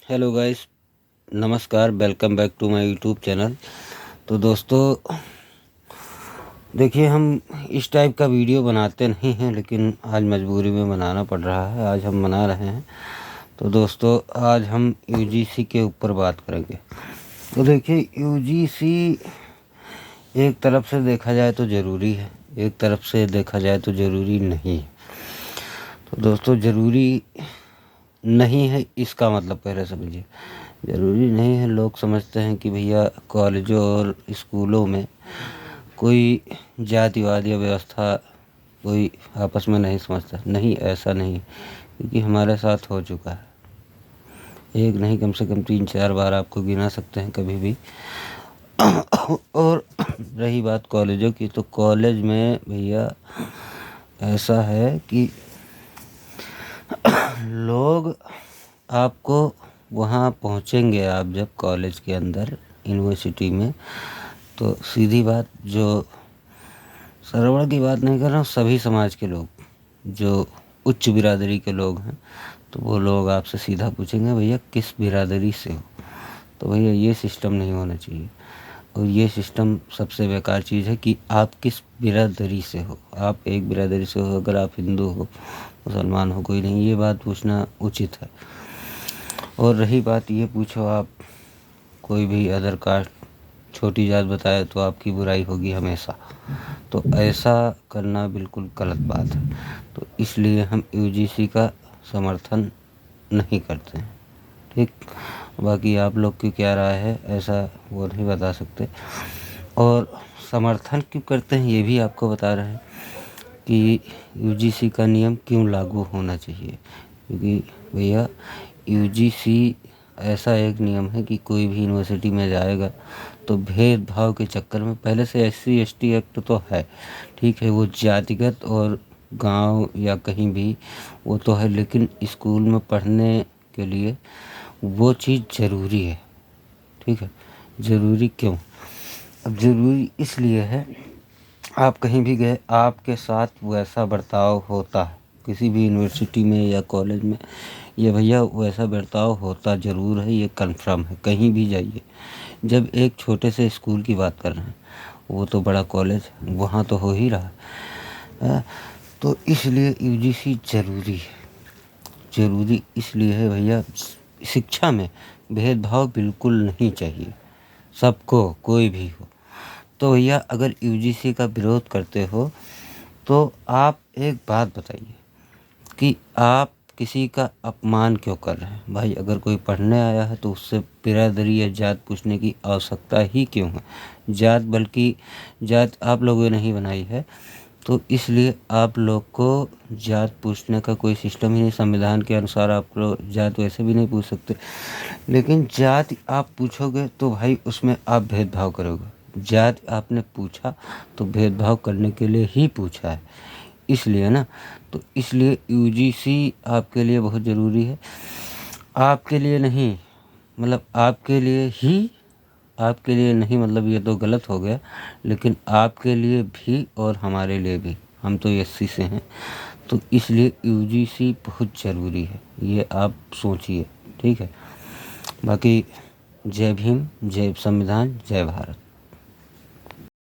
Hello guys, नमस्कार। Welcome back to my YouTube channel. तो दोस्तों देखिए, हम इस टाइप का वीडियो बनाते नहीं हैं, लेकिन आज मजबूरी में बनाना पड़ रहा है। आज हम बना रहे हैं। तो दोस्तों आज हम यूजीसी के ऊपर बात करेंगे। तो देखिए, यूजीसी एक तरफ से देखा जाए तो ज़रूरी है, एक तरफ से देखा जाए तो ज़रूरी नहीं है। तो दोस्तों ज़रूरी नहीं है इसका मतलब पहले समझिए। ज़रूरी नहीं है, लोग समझते हैं कि भैया कॉलेजों और स्कूलों में कोई जातिवाद या व्यवस्था कोई आपस में नहीं समझता। नहीं, ऐसा नहीं, क्योंकि हमारे साथ हो चुका है। एक नहीं, कम से कम 3-4 बार आपको गिना सकते हैं कभी भी। और रही बात कॉलेजों की, तो कॉलेज में भैया ऐसा है कि लोग आपको वहाँ पहुँचेंगे, आप जब कॉलेज के अंदर यूनिवर्सिटी में, तो सीधी बात, जो सरवण की बात नहीं कर रहा हूँ, सभी समाज के लोग जो उच्च बिरादरी के लोग हैं, तो वो लोग आपसे सीधा पूछेंगे भैया किस बिरादरी से हो। तो भैया ये सिस्टम नहीं होना चाहिए। और ये सिस्टम सबसे बेकार चीज़ है कि आप किस बिरादरी से हो। आप एक बिरादरी से हो, अगर आप हिंदू हो, मुसलमान हो, कोई नहीं, ये बात पूछना उचित है। और रही बात, ये पूछो आप कोई भी अदर कास्ट, छोटी जात बताए तो आपकी बुराई होगी हमेशा। तो ऐसा करना बिल्कुल गलत बात है। तो इसलिए हम यूजीसी का समर्थन नहीं करते हैं। ठीक, बाकी आप लोग की क्या राय है ऐसा वो नहीं बता सकते। और समर्थन क्यों करते हैं ये भी आपको बता रहे हैं कि यूजीसी का नियम क्यों लागू होना चाहिए। क्योंकि भैया यूजीसी ऐसा एक नियम है कि कोई भी यूनिवर्सिटी में जाएगा तो भेदभाव के चक्कर में, पहले से SC/ST एक्ट तो है, ठीक है, वो जातिगत और गांव या कहीं भी वो तो है, लेकिन स्कूल में पढ़ने के लिए वो चीज़ ज़रूरी है। ठीक है, ज़रूरी क्यों? अब ज़रूरी इसलिए है, आप कहीं भी गए आपके साथ वैसा बर्ताव होता है, किसी भी यूनिवर्सिटी में या कॉलेज में, ये भैया वैसा बर्ताव होता ज़रूर है, ये कंफर्म है। कहीं भी जाइए, जब एक छोटे से स्कूल की बात कर रहे हैं, वो तो बड़ा कॉलेज, वहाँ तो हो ही रहा है। तो इसलिए यूजीसी ज़रूरी है। ज़रूरी इसलिए है भैया, शिक्षा में भेदभाव बिल्कुल नहीं चाहिए, सबको, कोई भी हो। तो भैया अगर यूजीसी का विरोध करते हो तो आप एक बात बताइए कि आप किसी का अपमान क्यों कर रहे हैं। भाई अगर कोई पढ़ने आया है तो उससे बिरादरी या जात पूछने की आवश्यकता ही क्यों है। जात, बल्कि जात आप लोगों ने नहीं बनाई है, तो इसलिए आप लोग को जात पूछने का कोई सिस्टम ही नहीं। संविधान के अनुसार आप लोग जात वैसे भी नहीं पूछ सकते, लेकिन जात आप पूछोगे तो भाई उसमें आप भेदभाव करोगे। जात आपने पूछा तो भेदभाव करने के लिए ही पूछा है, इसलिए ना। तो इसलिए यूजीसी आपके लिए बहुत ज़रूरी है। आपके लिए नहीं, मतलब आपके लिए ही, आपके लिए नहीं मतलब ये तो गलत हो गया, लेकिन आपके लिए भी और हमारे लिए भी, हम तो SC से हैं, तो इसलिए यूजीसी बहुत ज़रूरी है, ये आप सोचिए। ठीक है, बाकी जय भीम, जय संविधान, जय भारत।